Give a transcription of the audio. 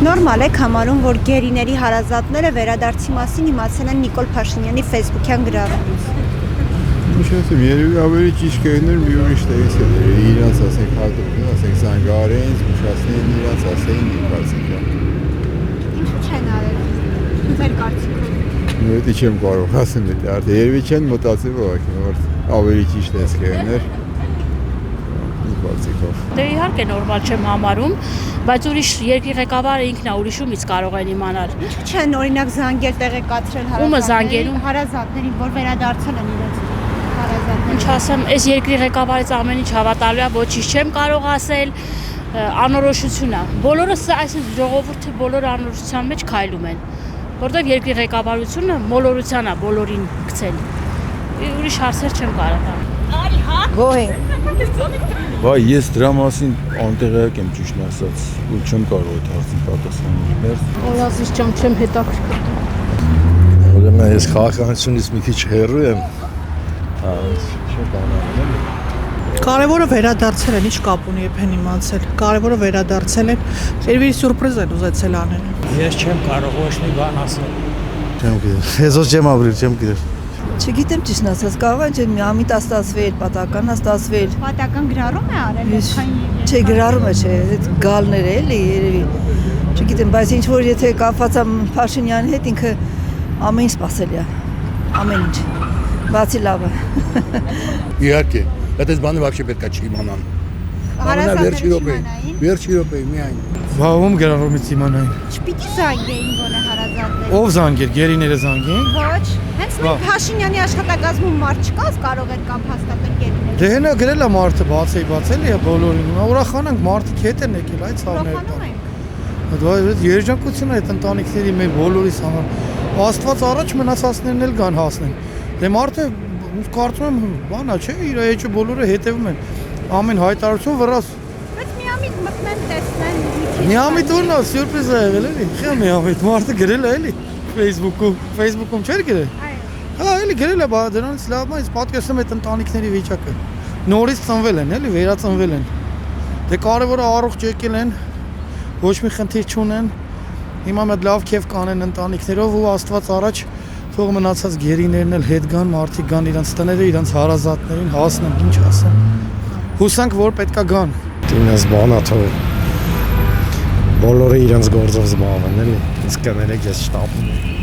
Նորմալ է համարում, որ գերիների հարազատները վերադարձի մասին իմացել են Նիկոլ Փաշինյանի ֆեյսբուքյան գրառումից։ Ինչպես երևի ավելի ճիշտ կերներ մի ուրիշ տեղից է դրել, իրանց ասենք հատուկ, ասենք զանգարեն, զգուշացնեն իրանց ասեին իմ կարծիքով։ Ինչու չեն արել, ձեր կարծիքով։ Դա չեմ կարող ասեմ դա, արդեն երևի չեն մտածել որ ավելի ճիշտ է կերներ։ Դե իհարկե նորմալ չեմ համարում, բայց ուրիշ երկրի ղեկավարը ինքն է ուրիշումից կարող են իմանալ։ Ինչու չեն օրինակ զանգեր տեղեկացրել հարազատներին, որ վերադարձել են իրենց հարազատներին։ Ինչ ասեմ, այս երկրի ղեկավարից ամեն ինչ հավատալու է, ոչինչ չեմ կարող ասել, անորոշություն է։ Բոլորը այսինքն ժողովուրդը բոլորը անորոշության մեջ քայլում են, որտեղ երկրի ղեկավարությունը մոլորության է բոլորին գցել։ Ուրիշ հարցեր չեմ կարող տալ։ Գոհ Վայ, ես դրա մասին անտեղյակ եմ ճիշտ ասած, ու չեմ կարող այդ հարցին պատասխանել։ Օրացից չեմ հետաքրքրում։ Ուրեմն ես քաղաքականությունից մի քիչ հեռու եմ։ Չեմ կարող։ Կարևորը վերադարձել են, ինչ կապ ունի երբ են իմացել։ Կարևորը վերադարձել են, երևի սուրպրիզ են ուզեցել անել։ Ես չեմ կարող ոչ մի բան ասել։ Չեմ գիտեմ։ Հեզոց չեմ ապրել, չեմ գիտեմ։ Չգիտեմ ճիշտ ասած, կարող է չէ մի ամիտ աստացվել, պատական աստացվել։ Պատական գրառում է արել, Չէ, գրառում է, չէ, այդ գալներ է էլի երևի։ Չգիտեմ, բայց ինչ որ եթե կապված է Փաշինյանի հետ, ինքը ամեն ինչ սпасելի է։ Ամեն ինչ։ Բացի լավը։ Իհարկե, այդպես բանը вообще պետք է չիմանան։ Վերջի րոպեի միայն։ Վաղում գրառումից իմանային։ Չպիտի զանգեին գոնե հարազատներին։ Ով զանգեր, գերիները զանգեին։ Ոչ, հենց նույն Փաշինյանի աշխատակազմում մարդ չկա, կարող էր կապ հաստատել գերիների։ Դե հենա գրել է մարդը բացել է բոլորին։ Ուրախանանք մարդիկ հետ են եկել այդ ցավները։ Դա երջանկություն է այդ ընտանիքների մեր բոլորիս համար։ Աստված առաջ մնացածներն էլ կան հասնեն։ Դե մարդը կարծում եմ բանա չէ, իր էջը բոլորը հետևում են։ Ամեն հայտարարություն վրաս։ Բայց միամիտ մտնեն, տեսնեն։ Միամիտ ուրնա սյուրպրիզ է եղել էլի։ Խա միամիտ մարդը գրել է էլի Facebook-ում չէր գրել։ Հա էլի գրել է, դրանից լավ է, պատկերացնում այդ ընտանիքների վիճակը։ Նորից ծնվել են էլի, վերածնվել են։ Դե կարևորը առողջ եկել են, ոչ մի խնդիր չունեն։ Հիմա մեկ լավ քեֆ կանեն ընտանիքներով ու Աստված առաջ թող մնացած գերիներն էլ հետ գան, մարդիկ գան իրանց տները, իրանց հարազատներին հասնեն, ինչ ասեմ։ Հուսանք որ պետքա գան։ Դինս բանա թող բոլորը իրենց գործով զբաղվեն էլի, իսկ կներեք ես շտապում եմ։